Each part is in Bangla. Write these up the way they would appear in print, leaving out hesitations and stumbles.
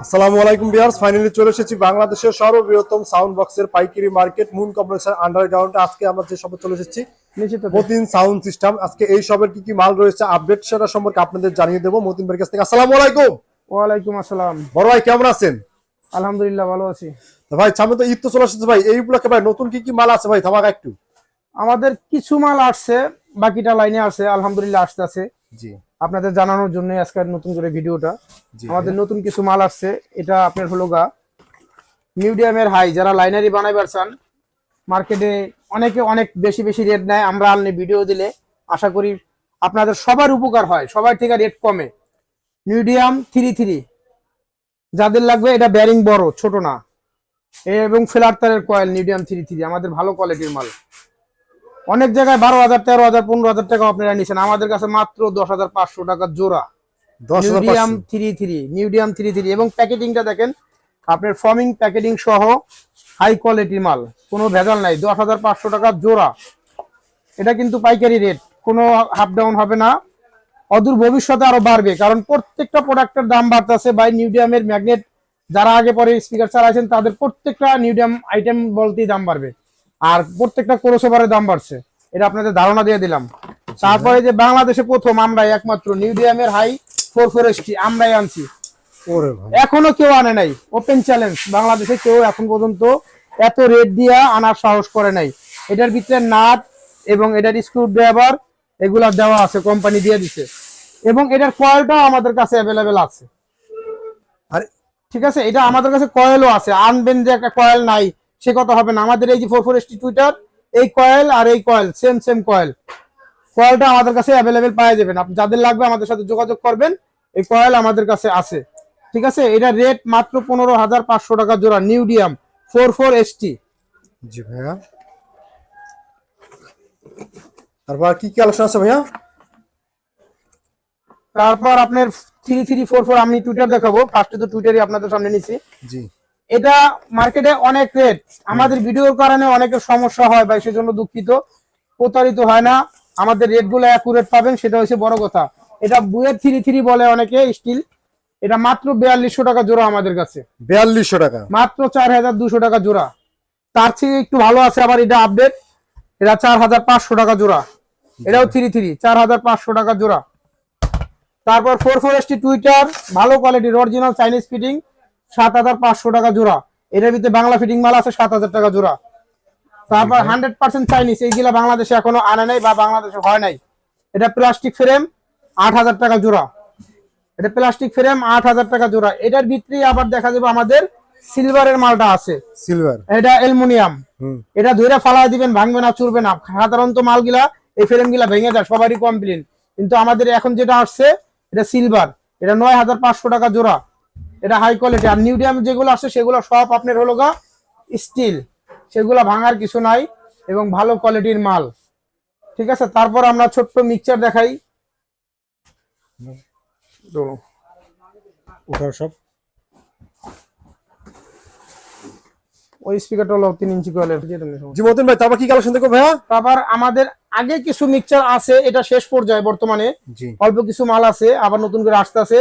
আসসালামু আলাইকুম ভিউয়ার্স, ফাইনালি চলে এসেছি বাংলাদেশের সর্ববৃহত্তম সাউন্ড বক্সের পাইকারি মার্কেট মুন কমপ্লেক্সের আন্ডারগ্রাউন্ডে। আজকে আমরা যে শপে চলে এসেছি মতিন সাউন্ড সিস্টেম। আজকে এই শপের কি কি মাল রয়েছে আপডেট সেটা সম্পর্কে আপনাদের জানিয়ে দেবো মতিন ভাইয়ের কাছ থেকে। আসসালামু আলাইকুম। ওয়ালাইকুম আসসালাম। বড় ভাই কেমন আছেন? আলহামদুলিল্লাহ ভালো আছি। তো ভাই সামনে তো ঈদ তো চলে এসেছে ভাই, এই উপলক্ষে ভাই নতুন কি কি মাল আছে ভাই ধামাকা একটু? আমাদের কিছু মাল আসছে, বাকিটা লাইনে আছে, আলহামদুলিল্লাহ আসতে আছে। জি, আপনাদের জানানোর জন্য আজকে নতুন করে ভিডিওটা। জি আমাদের নতুন কিছু মাল আসছে, এটা আপনার হলো গা মিডিয়ামের হাই। যারা লাইনারি বানাইবার চান, মার্কেটে অনেকে অনেক বেশি বেশি রেট নেয়, আমরা আনলে ভিডিও দিলে আশা করি আপনাদের সবার উপকার হয়, সবার থেকে রেট কমে। মিডিয়াম 3-3 যাদের লাগবে, এটা ব্যারিং বড় ছোট না, এবং ফ্ল্যাট তারের কয়েল মিডিয়াম 3-3 আমাদের ভালো কোয়ালিটির মাল। অনেক জায়গায় 12,000, 13,000, 15,000 টাকা আপনারা নিচ্ছেন, আমাদের কাছে মাত্র 10,500 টাকা জোড়া। মিডিয়াম 3-3 এবং প্যাকেটিংটা দেখেন, আপনার ফর্মিং প্যাকেটিং সহ হাই কোয়ালিটির মাল, কোনো ভেজাল নাই। 10,500 টাকা জোড়া, এটা কিন্তু পাইকারি রেট, কোনো হাফ ডাউন হবে না। অদূর ভবিষ্যতে আরো বাড়বে, কারণ প্রত্যেকটা প্রোডাক্টের দাম বাড়তেছে। বাই নিউডিয়ামের ম্যাগনেট যারা আগে পরে স্পিকার চালাইছেন, তাদের প্রত্যেকটা নিউডিয়াম আইটেম বলতেই দাম বাড়বে, আর প্রত্যেকটা ক্রসওভারের দাম বাড়ছে, এটা আপনাদের ধারণা দিয়ে দিলাম। তারপরে যে বাংলাদেশে প্রথম আমরাই একমাত্র নিউডিয়ামের হাই 44ST আমরাই আনছি, এখনো কেউ আনে নাই। ওপেন চ্যালেঞ্জ, বাংলাদেশে কেউ এখন পর্যন্ত এত রেট দিয়ে আনার সাহস করে নাই। এটার ভিতরে নাট এবং এটার স্ক্রু ড্রাইভার এগুলা দেওয়া আছে, কোম্পানি দিয়ে দিছে, এবং এটার কয়েলটাও আমাদের কাছে অ্যাভেলেবেল আছে। আর ঠিক আছে, এটা আমাদের কাছে কয়েলও আছে, আনবেন যে একটা কয়েল নাই সে কথা হবে না। আমাদের এই যে 44ST টুইটার, এই কয়েল আর এই কয়েল সেম কয়েল, কয়েলটা আমাদের কাছে অ্যাভেলেবেল পাওয়া যাবেন। আপনি যাদের লাগবে আমাদের সাথে যোগাযোগ করবেন, এই কয়েল আমাদের কাছে আছে। ঠিক আছে, এটা রেট মাত্র 15,500 টাকা জোড়া, নিউডিয়াম 44ST। জি ভাইয়া, তারপর কি কি কালেকশন আছে ভাইয়া? তারপর আপনার 3344 আমি টুইটার দেখাবো, ফার্স্টে তো টুইটারই আপনাদের সামনে নিছি। জি, এটা মার্কেটে অনেক রেট, আমাদের ভিডিওর কারণে অনেকের সমস্যা হয় ভাই, সেজন্য দুঃখিত। প্রতারিত হয় না, আমাদের রেট গুলো অ্যাকুরেট পাবেন, সেটা হচ্ছে বড় কথা। এটা বুয়েট 33 বলে অনেকে স্টিল, এটা মাত্র 4200 টাকা জোড়া আমাদের কাছে। 4200 টাকা, মাত্র 4200 টাকা জোড়া। তার থেকে একটু ভালো আছে আবার, এটা আপডেট, এটা 4500 টাকা জোড়া। এটাও 33, 4500 টাকা জোড়া। তারপর 44ST টুইটার, ভালো কোয়ালিটির অরিজিনাল চাইনিজ ফিটিং, 7500 টাকা জোড়া। এটার ভিতরে বাংলা ফিটিং মাল আছে 7000 টাকা জোড়া। তারপর 100% চাইনিজ, এইগুলা বাংলাদেশে এখনো আনে নাই বা বাংলাদেশে হয় নাই। এটা প্লাস্টিক ফ্রেম, 8000 টাকা জোড়া। এটা প্লাস্টিক ফ্রেম 8000 টাকা জোড়া। এটার ভিতরে আবার দেখা যাবে আমাদের সিলভারের মালটা আছে, সিলভার, এটা অ্যালুমিনিয়াম। এটা ধরে ফালাই দিবেন, ভাঙবে না, চুরবে না। সাধারণত মালগুলা এই ফ্রেম গুলা ভেঙে যায়, সবারই কমপ্লেন, কিন্তু আমাদের এখন যেটা আসছে এটা সিলভার, এটা 9500 টাকা জোড়া। এটা হাই কোয়ালিটি। আর নিউডিয়াম যেগুলো আছে সেগুলো সব আপনার হলো গা স্টিল, সেগুলো ভাঙার কিছু নাই এবং ভালো কোয়ালিটির মাল। ঠিক আছে, তারপর আমরা ছোট্ট মিক্সচার দেখাই। সব ওই স্পিকারটা হলো 3 ইঞ্চি কোয়েলের। জি মতিন ভাই, তারপর কি কালেকশন দেখো ভাইয়া? তারপর আমাদের আগে কিছু মিক্সচার আছে, এটা শেষ পর্যায়ে বর্তমানে অল্প কিছু মাল আছে, আবার নতুন করে আসতে আছে।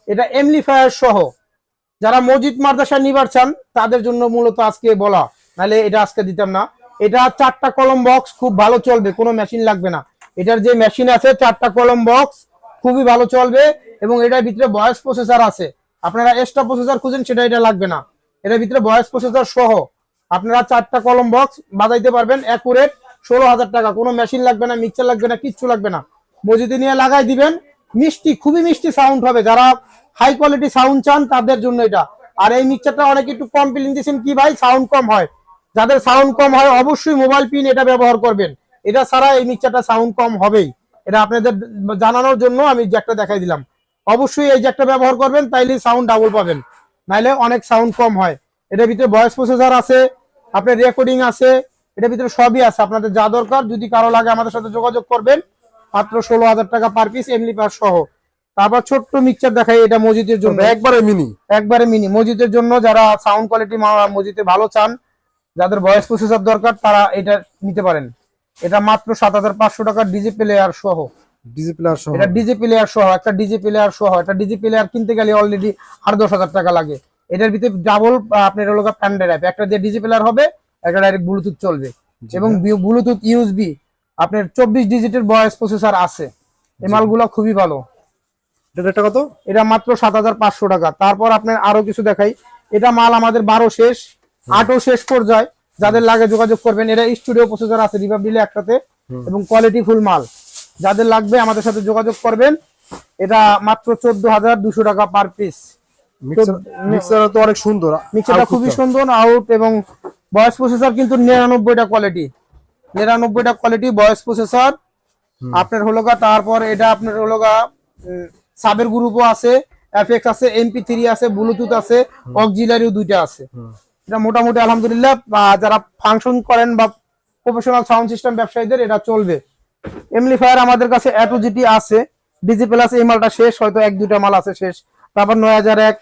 এটা এমপ্লিফায়ার সহ যারা মসজিদ মাদ্রাসা নিবার চান তাদের জন্য মূলত আজকে বলা, নাহলে এটা আজকে দিতাম না। এটা 4টা কলম বক্স, খুব ভালো চলবে, কোনো মেশিন লাগবে না। এটার যে মেশিন আছে 4টা কলম বক্স খুবই ভালো চলবে, এবং এটার ভিতরে ভয়েস প্রসেসর আছে। আপনারা এক্সট্রা প্রসেসর খুঁজেন, সেটা এটা লাগবে না। এটার ভিতরে ভয়েস প্রসেসর সহ আপনারা 4টা কলম বক্স বাজাইতে পারবেন অ্যাকুরেট। 16,000 টাকা, কোনো মেশিন লাগবে না, মিক্সার লাগবে না, কিচ্ছু লাগবে না। মসজিদে নিয়ে লাগাই দিবেন, মিষ্টি, খুবই মিষ্টি সাউন্ড হবে। যারা হাই কোয়ালিটি সাউন্ড চান তাদের জন্য এটা। আর এই মিক্সারটা অনেকে একটু কমপ্লেইন দিয়েছেন কি ভাই সাউন্ড কম হয়, যাদের সাউন্ড কম হয় অবশ্যই মোবাইল পিন এটা ব্যবহার করবেন, এটা ছাড়া এই মিক্সারটা সাউন্ড কম হবেই। এটা আপনাদের জানানোর জন্য আমি জ্যাকটা দেখাই দিলাম। অবশ্যই এই জ্যাকটা ব্যবহার করবেন, তাইলে সাউন্ড ডাবল পাবেন, নাইলে অনেক সাউন্ড কম হয়। এটার ভিতরে ভয়েস প্রসেসর আছে, আপনার রেকর্ডিং আছে, এটার ভিতরে সবই আছে। আপনাদের যা দরকার, যদি কারো লাগে আমাদের সাথে যোগাযোগ করবেন। মাত্র 16,000 টাকা পার পিস, এমপ্লিফায়ার সহ। তারপর ছোট্ট মিক্সচার দেখাই, এটা মসজিদের জন্য একবারে মিনি মসজিদের জন্য, যারা সাউন্ড কোয়ালিটি মসজিদে ভালো চান, যাদের ভয়েস প্রসেসর দরকার, তারা এটা নিতে পারেন। এটা মাত্র 7500 টাকা, ডিজি প্লেয়ার সহ। এটা ডিজি প্লেয়ার সহ, একটা ডিজি প্লেয়ার সহ। একটা ডিজি প্লেয়ার কিনতে গেলে অলরেডি আর 10,000 টাকা লাগে। এটার ভিতরে ডাবল আপনার হলো ফ্যান ড্রাইভ, একটা দিয়ে ডিজি প্লেয়ার হবে, একটা ডাইরেক্ট ব্লুটুথ চলবে এবং ব্লুটুথ ইউএসবি আপনার 24 ডিজিটের ভয়েস প্রসেসর আছে। এই মালগুলো খুবই ভালো। এটা কত? এটা মাত্র 7500 টাকা। তারপর আপনার আরো কিছু দেখাই, এটা মাল আমাদের 12 শেষ 8ও শেষ পর্যায়ে, যাদের লাগে যোগাযোগ করবেন। এটা স্টুডিও প্রসেসর আছে রিভাব দিলে একটাতে এবং কোয়ালিটি ফুল মাল, যাদের লাগবে আমাদের সাথে যোগাযোগ করবেন। এটা মাত্র 14200 টাকা পার পিস। মিক্সার তো অনেক সুন্দর, মিক্সারটা খুবই সুন্দর আউট এবং ভয়েস প্রসেসর কিন্তু 99টা কোয়ালিটি, 99টা কোয়ালিটি ভয়েস প্রসেসর আপনার হলো গা। তারপর এটা আপনার হলো গা সাবের গ্রুপও আছে, এফএক্স আছে, এমপি3 আছে, ব্লুটুথ আছে, অক্সিলারিও দুইটা আছে। এটা মোটামুটি আলহামদুলিল্লাহ যারা ফাংশন করেন বা প্রফেশনাল সাউন্ড সিস্টেম ব্যবসায়ীদের এটা চলবে। এমপ্লিফায়ার আমাদের কাছে এটো জিটি আছে, ডিজি প্লাস এই মালটা শেষ, হয়তো 1-2টা মাল আছে শেষ। তারপর 9001,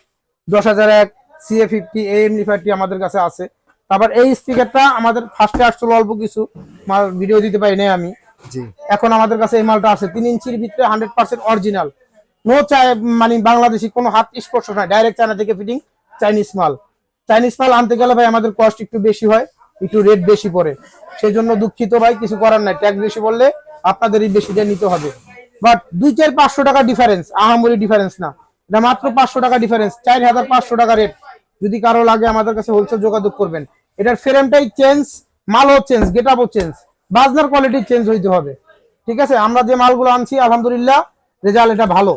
10001, CA50 এই এমপ্লিফায়ারটি আমাদের কাছে আছে। তারপর এই স্পিকারটা আমাদের ফার্স্টে আসছিল অল্প কিছু মাল, ভিডিও দিতে পারি নাই আমি। এখন আমাদের কাছে এই মালটা আছে 3 ইঞ্চির ভিতরে 100% অরিজিনাল, নো মানে বাংলাদেশি কোনো হাত স্পর্শ নাই, ডাইরেক্ট চায়না থেকে ফিটিং চাইনিজ মাল। চাইনিজ মাল আনতে গেলে ভাই আমাদের কস্ট একটু বেশি হয়, একটু রেট বেশি পড়ে, সেই জন্য দুঃখিত ভাই, কিছু করার নাই। ট্যাক্স বেশি বললে আপনাদেরই বেশি দিয়ে নিতে হবে। বাট 2-4-500 টাকা ডিফারেন্স, আহামরি ডিফারেন্স না, এটা মাত্র 500 টাকা ডিফারেন্স, 4500 টাকা রেট। যদি কারো লাগে আমাদের কাছে হোলসেল যোগাযোগ করবেন। এটার ফ্রেমটাই চেঞ্জ, মালও চেঞ্জ, গেটআপও চেঞ্জ, বাজনার কোয়ালিটি চেঞ্জ হইতে হবে। ঠিক আছে, আমরা যে মালগুলো আনছি আলহামদুলিল্লাহ রেজাল্ট এটা ভালো।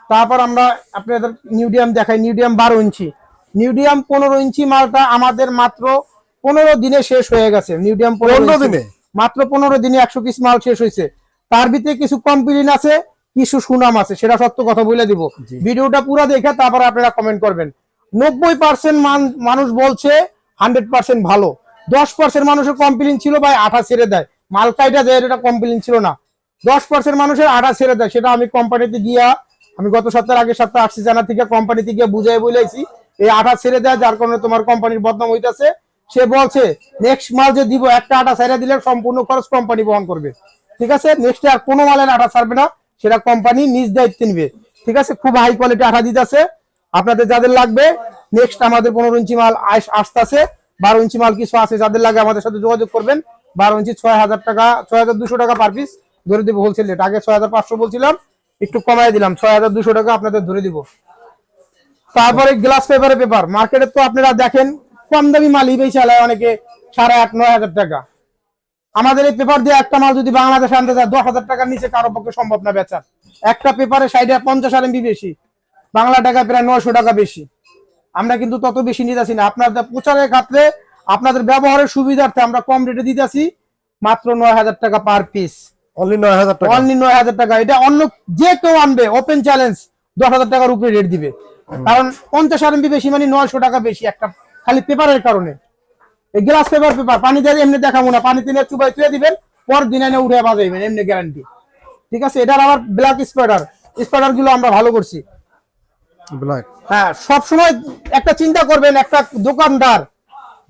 তারপর আমরা আপনাদের নিউডিয়াম দেখাই, নিউডিয়াম 12 ইঞ্চি, নিউডিয়াম 15 ইঞ্চি মালটা আমাদের মাত্র 15 দিনে শেষ হয়ে গেছে। নিউডিয়াম 15 দিনে, মাত্র 15 দিনে 100 পিস মাল শেষ হয়েছে। তার ভিতরে কিছু কমপ্লেইন আছে, কিছু সুনাম আছে, সেটা সত্য কথা বলে দিব। ভিডিওটা পুরো দেখে তারপর আপনারা কমেন্ট করবেন। 90% মানুষ বলছে 100% ভালো, 10% মানুষের কমপ্লেইন ছিল ভাই আঠা ছেড়ে দেয়, মাল কাইটা যায়, এটা কমপ্লেইন ছিল না। 10% মানুষের আঠা ছেড়ে দেয়, সেটা আমি কোম্পানিতে গিয়া, আমি গত সপ্তাহের আগের সপ্তাহে আসছি জানা থেকে, কোম্পানিতে গিয়ে বুঝাই বলেছি এই আঠা ছেড়ে দেয়, যার কারণে তোমার কোম্পানির বদনাম হইতাছে। সে বলছে নেক্সট মাল যে দিব একটা আঠা ছেড়ে দিলে সম্পূর্ণ খরচ কোম্পানি বহন করবে। ঠিক আছে, নেক্সট আর কোনো মালের আঠা ছাড়বে না, সেটা কোম্পানি নিজ দায়িত্বে নিবে। ঠিক আছে, খুব হাই কোয়ালিটি আঠা দিতেছে। আপনাদের যাদের লাগবে, নেক্সট আমাদের 15 ইঞ্চি মাল আসতেছে, 12 ইঞ্চি মাল কিছু আছে, যাদের লাগে আমাদের সাথে যোগাযোগ করবেন। 12 ইঞ্চি 6000 টাকা, 6200 টাকা পার পিস ধরে দিব হোলসেল রেট। আগে 6500 বলছিলাম, একটু কমাই দিলাম, 6200 টাকা আপনাদের ধরে দিব। তারপরে গ্লাস পেপারে পেপার, মার্কেটে তো আপনারা দেখেন কম দামি মাল ইবেই চালায় অনেকে 8500-9000 টাকা। আমাদের এই পেপার দিয়ে একটা মাল যদি বাংলাদেশে আনতে যায় 10,000 টাকার নিচে কারো পক্ষে সম্ভব না বেচা। একটা পেপারে 50 RMB বেশি, বাংলা টাকা প্রায় 900 টাকা বেশি। আমরা কিন্তু তত বেশি নিতেছি না, আপনাদের প্রচারের ক্ষেত্রে আপনাদের ব্যবহারের সুবিধার্থে আমরা কম রেটে দিতেছি, মাত্র 9000 টাকা পার পিস। অনলি 9000 টাকা, অনলি 9000 টাকা। এটা অন্য যে কেউ আনবে ওপেন চ্যালেঞ্জ 10,000 টাকার উপরে রেট দিবে, কারণ 50 RMB বেশি মানে 900 টাকা বেশি একটা খালি পেপারের কারণে। এই গ্লাস পেপার পানি দিয়ে এমনি দেখাবো না, পানি দিনে চুবাই তুলে দিবেন, পর দিন এনে উঠে বাজাইবেন, এমনি গ্যারান্টি। ঠিক আছে, এটার আবার ব্ল্যাক স্পাইডার গুলো আমরা ভালো করছি। হ্যাঁ, সবসময় একটা চিন্তা করবেন, একটা দোকানদার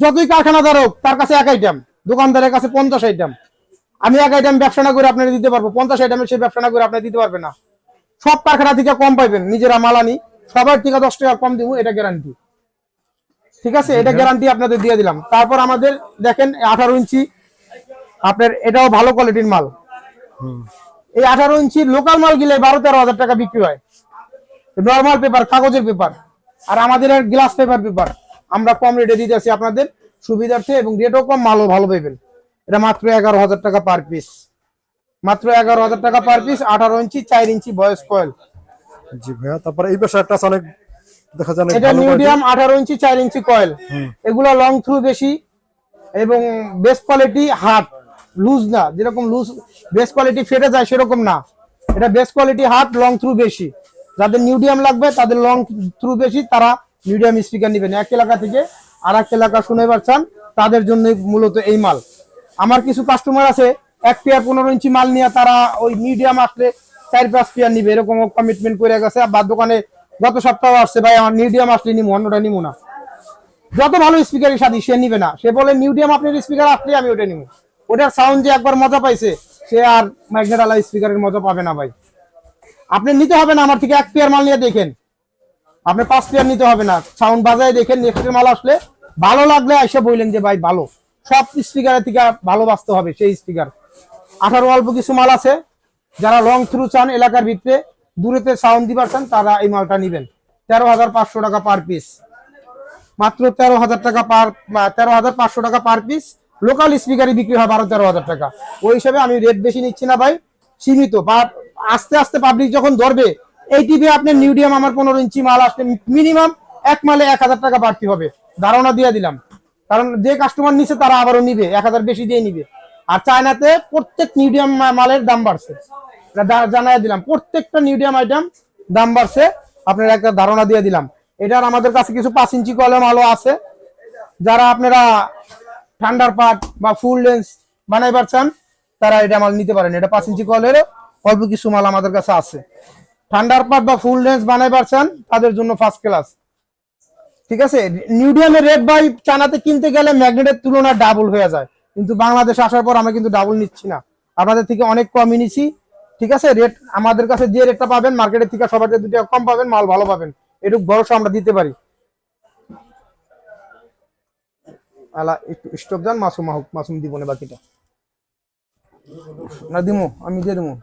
যতই কারখানাদার হোক তার কাছে এক আইটেম, দোকানদারের কাছে 50 আইটেম। আমি এক আইটেম ব্যবসা না করে আপনারা দিতে পারবো, 50 আইটেমের সেই ব্যবসা না করে আপনারা দিতে পারবে না। সব কারখানা থেকে কম পাইবেন, নিজেরা মালানি সবার থেকে 10 টাকা কম দিব, এটা গ্যারান্টি। ঠিক আছে, এটা গ্যারান্টি আপনাদের দিয়ে দিলাম। তারপর আমাদের দেখেন 18 ইঞ্চি আপনার, এটাও ভালো কোয়ালিটির মাল। এই 18 ইঞ্চি লোকাল মাল গিলে 12-13 হাজার টাকা বিক্রি হয়, নর্মাল পেপার, কাগজের পেপার। আর আমাদের গ্লাস পেপার আমরা কম রেটে দিতেছি আপনাদের সুবিধার্থে, এবং রেটও কম, মালও ভালো পাইবেন। এটা মাত্র 11,000 টাকা পার পিস, মাত্র 11,000 টাকা পার পিস। 18 ইঞ্চি 4 ইঞ্চি ভয়েস কয়েল। জি ভাইয়া, তারপরে এই পাশে একটা অনেক দেখা যায়, এটা মিডিয়াম 18 ইঞ্চি 4 ইঞ্চি কয়েল। এগুলো লং থ্রু বেশি এবং বেস্ট কোয়ালিটি, হার্ড লুজ না, যেরকম লুজ বেস্ট কোয়ালিটি ফেটে যায় সেরকম না, এটা best quality hard, long through বেশি। যাদের মিডিয়াম লাগবে, তাদের লং থ্রু বেশি, তারা মিডিয়াম স্পিকার নেবেন। এক এলাকা থেকে আর এক এলাকা শুনে পাচ্ছেন, তাদের জন্য মূলত এই মাল। আমার কিছু কাস্টমার আছে 1 পেয়ার 15 ইঞ্চি মাল নিয়ে তারা ওই মিডিয়াম আসলে 4-5 পেয়ার নিবে, এরকম কমিটমেন্ট করে গেছে। আবার দোকানে গত সপ্তাহে আসছে, ভাই আমার মিডিয়াম আসলে নিবো, অন্যটা নিবো না। যত ভালো স্পিকারের সাথে সে নিবে না, সে বলে মিডিয়াম আপনার স্পিকার আসলে আমি ওটা নিবো। ওটার সাউন্ড যে একবার মজা পাইছে, সে আর ম্যাগনেট আলা স্পিকারের মজা পাবে না ভাই। আপনি নিতে হবে না আমার থেকে, 1 পেয়ার মাল নিয়ে দেখেন, আপনি 5 পেয়ার নিতে হবে না, সাউন্ড বাজায় দেখেন, নেক্সটের মাল আসলে ভালো লাগলে এসে বললেন যে ভাই ভালো, সব স্পিকারের থেকে ভালো বাঁচতে হবে সেই স্পিকার। 18 অল্প কিছু মাল আছে, যারা লং থ্রু চান এলাকার ভিতরে দূরেতে সাউন্ড দিবার চান তারা এই মালটা নিবেন। 13,500 টাকা পার পিস, মাত্র 13,500 টাকা পার পিস। লোকাল স্পিকারই বিক্রি হয় 12-13,000 টাকা। ওই হিসাবে আমি রেট বেশি নিচ্ছি না ভাই, সীমিত। আস্তে আস্তে পাবলিক যখন ধরবে, এই টিভি আপনার মিডিয়াম আমার 15 ইঞ্চি মাল আসলে মিনিমাম এক মালে 1,000 টাকা বাড়তি হবে, ধারণা দিয়ে দিলাম। কারণ যে কাস্টমার নিছে তারা আবারও নিবে, 1,000 বেশি দিয়ে নিবে। আর চায়নাতে প্রত্যেক মিডিয়াম মালের দাম বাড়ছে, জানাই দিলাম, প্রত্যেকটা মিডিয়াম আইটেম দাম বাড়ছে, আপনার একটা ধারণা দিয়ে দিলাম। এটার আমাদের কাছে কিছু 5 ইঞ্চি কলম আলো আছে, যারা আপনারা ঠান্ডার পার্ট বা ফুল লেন্স বানাইবার চান তারা এটা মাল নিতে পারেন। এটা 5 ইঞ্চি কলের অল্প কিছু মাল আমাদের কাছে আছে। ঠান্ডার পার্ট বা ফুল লেন্স বানাইবার চান তাদের জন্য ফার্স্ট ক্লাস, ঠিক আছে। মিডিয়ামের রেট ভাই চায়নাতে কিনতে গেলে ম্যাগনেটের তুলনায় ডাবল হয়ে যায়, কিন্তু বাংলাদেশে আসার পর আমরা কিন্তু ডাবল নিচ্ছি না, আপনাদের থেকে অনেক কমই নিচ্ছি, ঠিক আছে। রেট আমাদের কাছে যে রেটটা পাবেন মার্কেটের থেকে সবার 2 টাকা কম পাবেন, মাল ভালো পাবেন, এটুকু ভরসা আমরা দিতে পারি। আলা একটু স্টপ দেন, মাসুম দিব না, বাকিটা না দিমু, আমি দিয়ে দেবো।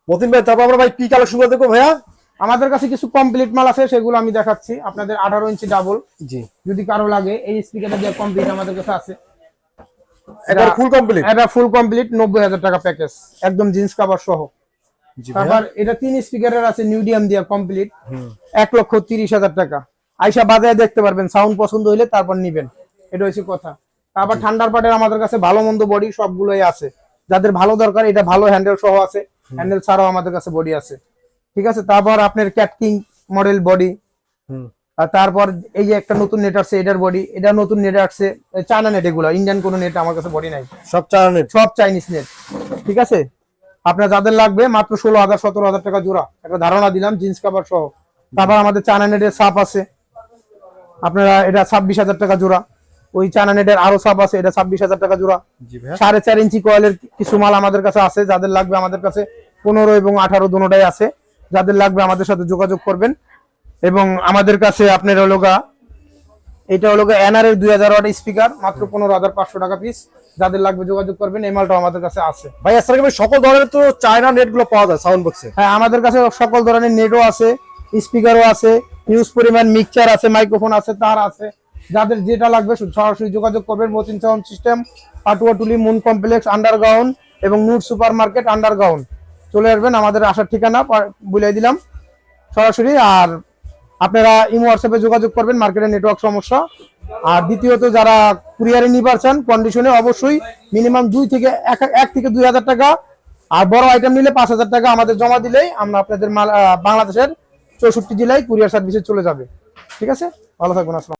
মতিন ভাই, তারপর আমরা ভাই কি কালেকশন করে দেখবো ভাইয়া? আমাদের কাছে কিছু কমপ্লিট মাল আছে, সেগুলো আমি দেখাচ্ছি আপনাদের। 18 ইঞ্চি ডাবল, জি, যদি কারো লাগে এই স্পিকারটা দিয়ে কমপ্লিট আমাদের কাছে আছে, একবার ফুল কমপ্লিট। এটা ফুল কমপ্লিট 90,000 টাকা প্যাকেজ, একদম জিন্স কভার সহ। জি তারপর এটা 3 স্পিকারের আছে মিডিয়াম দিয়ে কমপ্লিট, 1,30,000 টাকা। আইসা বাজায় দেখতে পারবেন, সাউন্ড পছন্দ হইলে তারপর নিবেন, এটা হচ্ছে কথা। তারপর ঠান্ডার পাটের আমাদের কাছে ভালো মন্দ বডি সবগুলোই আছে, যাদের ভালো দরকার এটা ভালো হ্যান্ডেল সহ আছে, হ্যান্ডেল ছাড়াও আমাদের কাছে বডি আছে, ঠিক আছে। তারপর আপনার ক্যাটকিং মডেল বডি, আর তারপর এই যে একটা নতুন নেট আসছে, এটার বডি, এটা নতুন নেট আসছে, চায়না নেট, এগুলো ইন্ডিয়ান কোনো নেট আমার কাছে বডি নাই, সব চায়না নেট, সব চাইনিজ নেট, ঠিক আছে। আপনার যাদের লাগবে মাত্র 16,000-17,000 টাকা জোড়া, একটা ধারণা দিলাম জিন্স কভার সহ। তারপর আমাদের চায়না নেটের সাপ আছে, আপনারা এটা 26,000 টাকা জোড়া। ওই চায়না নেটের আরো সাপ আছে, এটা 26,000 টাকা জোড়া। 4.5 ইঞ্চি কয়েলের কিছু মাল আমাদের কাছে আছে, যাদের লাগবে আমাদের কাছে 15 এবং 18 দুটোটাই আছে, যাদের লাগবে আমাদের সাথে যোগাযোগ করবেন। এবং আমাদের কাছে আপনার হলোগা এটা হলো এনআর এর 2000 ওয়াট স্পিকার, মাত্র 15,500 টাকা পিস, যাদের লাগবে যোগাযোগ করবেন। এই মালটা আমাদের কাছে আছে ভাই। আসলে সকল ধরনের তো চায়না নেট গুলো পাওয়া যায় সাউন্ড বক্সে? হ্যাঁ, আমাদের কাছে সকল ধরনের নেটও আছে, স্পিকারও আছে, হিউজ পরিমাণ মিক্সচার আছে, মাইক্রোফোন আছে, তার আছে, যাদের যেটা লাগবে সরাসরি যোগাযোগ করবেন। Matin sound system, Patuatuli moon complex underground এবং নূর সুপার মার্কেট আন্ডারগ্রাউন্ড চলে আসবেন, আমাদের আসার ঠিকানা বলে দিলাম সরাসরি। আর আপনারা ইমো হোয়াটসঅ্যাপে যোগাযোগ করবেন, মার্কেটে নেটওয়ার্ক সমস্যা। আর দ্বিতীয়ত যারা কুরিয়ারে নিতে পারছেন কন্ডিশনে, অবশ্যই মিনিমাম 1 থেকে 2,000 টাকা, আর বড় আইটেম নিলে 5,000 টাকা আমাদের জমা দিলেই আমরা আপনাদের মাল বাংলাদেশের 64 জেলায় কুরিয়ার সার্ভিসে চলে যাবে, ঠিক আছে। ভালো থাকবেন, আসসালাম।